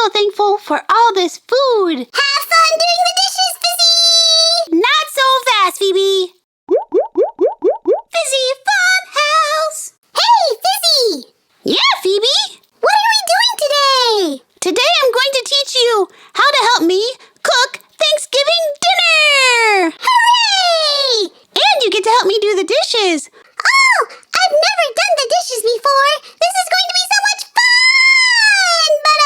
so thankful for all this food. Have fun doing the dishes, Fizzy! Not so fast, Phoebe. Fizzy Fun House. Hey, Fizzy! Yeah, Phoebe? What are we doing today? Today I'm going to teach you how to help me cook Thanksgiving dinner. Hooray! And you get to help me do the dishes. Oh, I've never done the dishes before. This is going to be so much fun! But,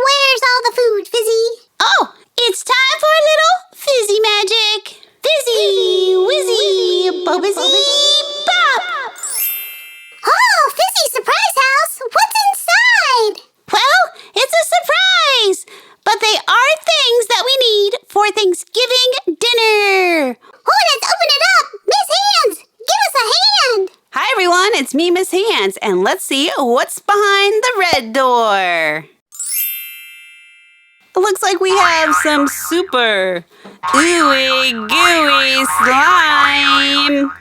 where's all the food, Fizzy? Oh, it's time for a little Fizzy Magic. Fizzy, whizzy, bobbizzy, bop. Oh, Fizzy Surprise House! What's inside? Well, it's a surprise, but they are things that we need for Thanksgiving dinner. Oh, let's open it up! Miss Hands, give us a hand! Hi, everyone. It's me, Miss Hands, and let's see what's behind the red door. It looks like we have some super ooey gooey slime.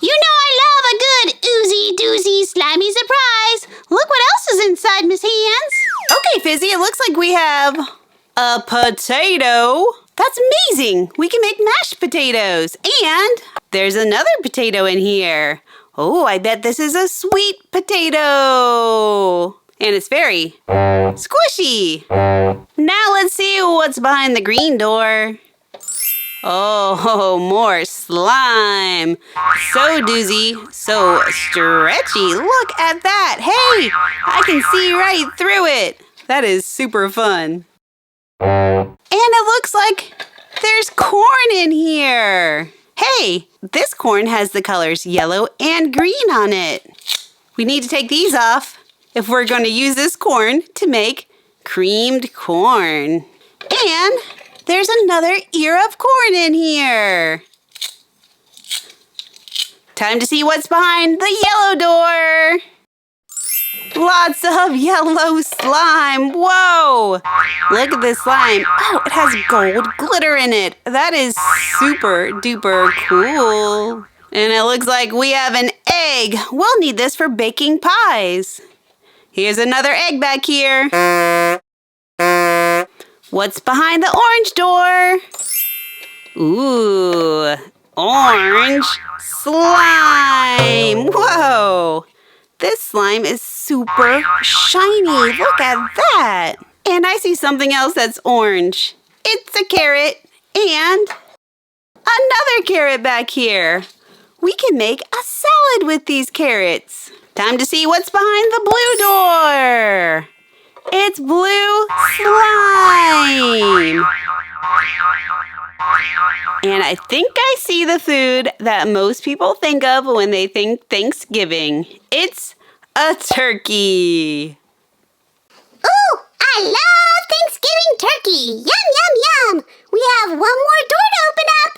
You know I love a good oozy doozy slimy surprise. Look what else is inside, Miss Hands. Okay, Fizzy, it looks like we have a potato. That's amazing. We can make mashed potatoes. And there's another potato in here. Oh, I bet this is a sweet potato. And it's very squishy. Now let's see what's behind the green door. Oh, more slime. So doozy, so stretchy. Look at that. Hey, I can see right through it. That is super fun. And it looks like there's corn in here. Hey, this corn has the colors yellow and green on it. We need to take these off if we're going to use this corn to make creamed corn. And there's another ear of corn in here. Time to see what's behind the yellow door. Lots of yellow slime. Whoa! Look at this slime. Oh, it has gold glitter in it. That is super duper cool. And it looks like we have an egg. We'll need this for baking pies. Here's another egg back here. What's behind the orange door? Ooh, orange slime. Whoa! This slime is super shiny. Look at that. And I see something else that's orange. It's a carrot and another carrot back here. We can make a salad with these carrots. Time to see what's behind the blue door. It's blue slime. And I think I see the food that most people think of when they think Thanksgiving. It's a turkey. Ooh, I love Thanksgiving turkey. Yum, yum, yum. We have one more door to open up.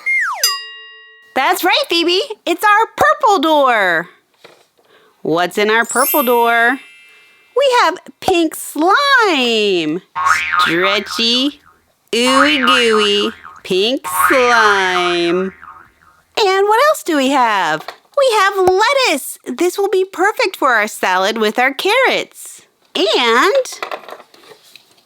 That's right, Phoebe. It's our purple door. What's in our purple door? We have pink slime. Stretchy, ooey gooey, pink slime. And what else do we have? We have lettuce. This will be perfect for our salad with our carrots. And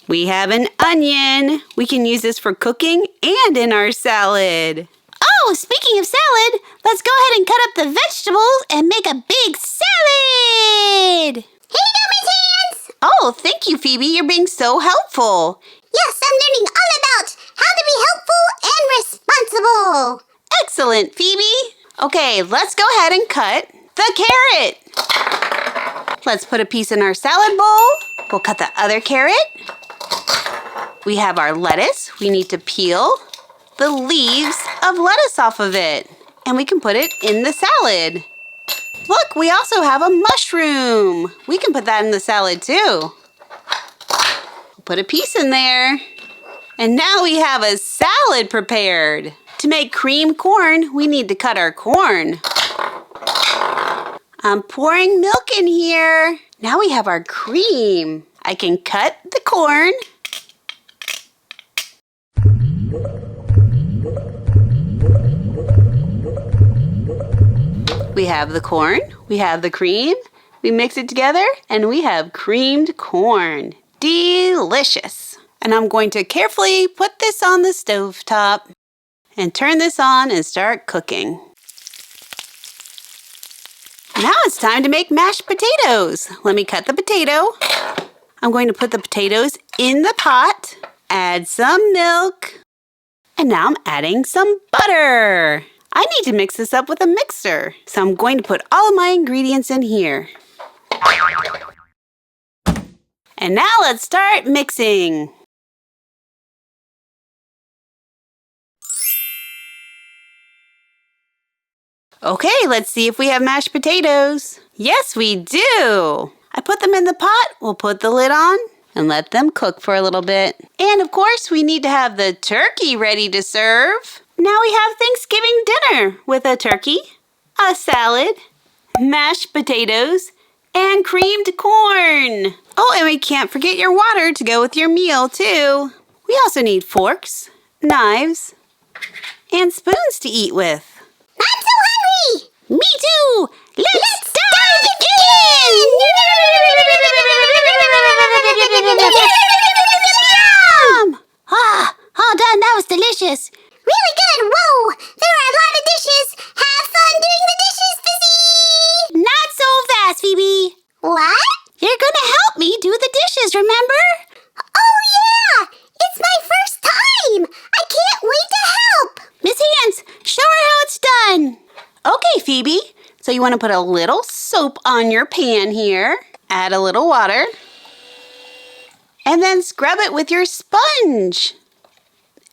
we have an onion. We can use this for cooking and in our salad. Oh, speaking of salad, let's go ahead and cut up the vegetables and make a big salad. Here you go, Miss Hands. Oh, thank you, Phoebe. You're being so helpful. Yes, I'm learning all about how to be helpful and responsible. Excellent, Phoebe. Okay, let's go ahead and cut the carrot. Let's put a piece in our salad bowl. We'll cut the other carrot. We have our lettuce. We need to peel the leaves of lettuce off of it. And we can put it in the salad. Look, we also have a mushroom. We can put that in the salad too. Put a piece in there. And now we have a salad prepared. To make cream corn, we need to cut our corn. I'm pouring milk in here. Now we have our cream. I can cut the corn. We have the corn, we have the cream, we mix it together, and we have creamed corn. Delicious. And I'm going to carefully put this on the stovetop and turn this on and start cooking. Now it's time to make mashed potatoes. Let me cut the potato. I'm going to put the potatoes in the pot, add some milk, and now I'm adding some butter. I need to mix this up with a mixer, so I'm going to put all of my ingredients in here. And now let's start mixing. Okay, let's see if we have mashed potatoes. Yes, we do. I put them in the pot. We'll put the lid on and let them cook for a little bit. And of course, we need to have the turkey ready to serve. Now we have Thanksgiving dinner with a turkey, a salad, mashed potatoes, and creamed corn. Oh, and we can't forget your water to go with your meal, too. We also need forks, knives, and spoons to eat with. I'm so hungry! Me too! Let's dive in! Yum! All done. That was delicious. Really good. Whoa! There are a lot of dishes. Have fun doing the dishes, Fizzy! Not so fast, Phoebe. What? You're gonna help me do the dishes, remember? Oh, yeah! It's my first time! I can't wait to help! Miss Hands, show her how it's done. Okay, Phoebe. So you want to put a little soap on your pan here. Add a little water. And then scrub it with your sponge.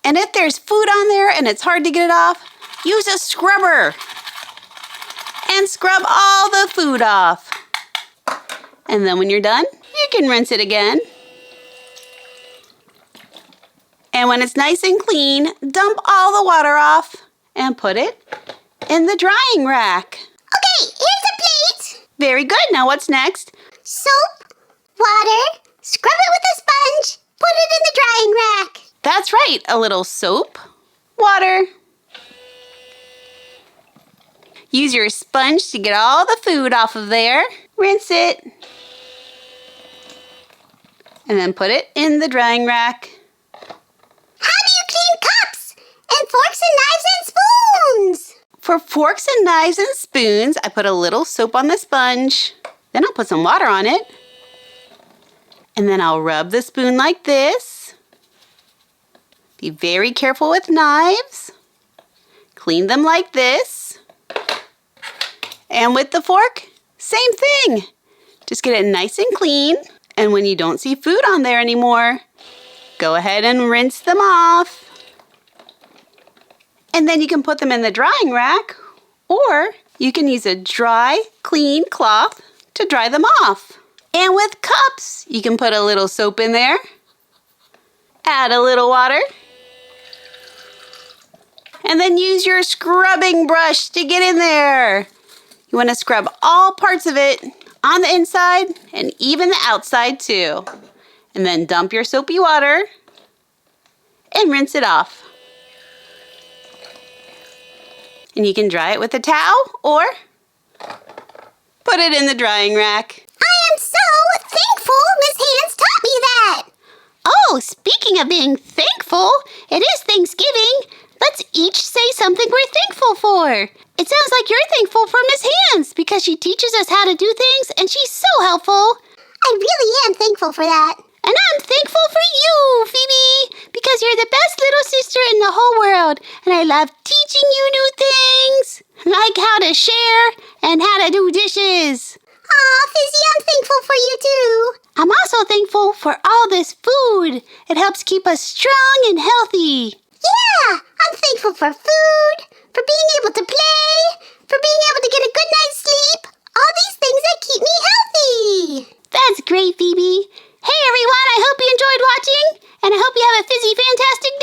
And if there's food on there and it's hard to get it off, use a scrubber. And scrub all the food off. And then when you're done, you can rinse it again. And when it's nice and clean, dump all the water off and put it in the drying rack. Okay, here's a plate. Very good. Now what's next? Soap, water, scrub it with a sponge, put it in the drying rack. That's right. A little soap, water. Use your sponge to get all the food off of there. Rinse it. And then put it in the drying rack. How do you clean cups and forks and knives and spoons? For forks and knives and spoons, I put a little soap on the sponge. Then I'll put some water on it. And then I'll rub the spoon like this. Be very careful with knives. Clean them like this. And with the fork, same thing. Just get it nice and clean. And when you don't see food on there anymore, go ahead and rinse them off. And then you can put them in the drying rack, or you can use a dry, clean cloth to dry them off. And with cups, you can put a little soap in there, add a little water, and then use your scrubbing brush to get in there. You want to scrub all parts of it on the inside and even the outside too. And then dump your soapy water and rinse it off. And you can dry it with a towel or put it in the drying rack. I am so thankful Miss Hands taught me that. Oh, speaking of being thankful, it is Thanksgiving. Let's each say something we're thankful for. It sounds like you're thankful for Miss Hands because she teaches us how to do things and she's so helpful. I really am thankful for that. And I'm thankful for you, Phoebe, because you're the best little sister in the whole world. And I love teaching you new things, like how to share and how to do dishes. Aw, Fizzy, I'm thankful for you too. I'm also thankful for all this food. It helps keep us strong and healthy. Yeah, I'm thankful for food, for being able to play, for being able to get a good night's sleep. All these things that keep me healthy. That's great, Phoebe. Hey, everyone, I hope you enjoyed watching, and I hope you have a Fizzy Fantastic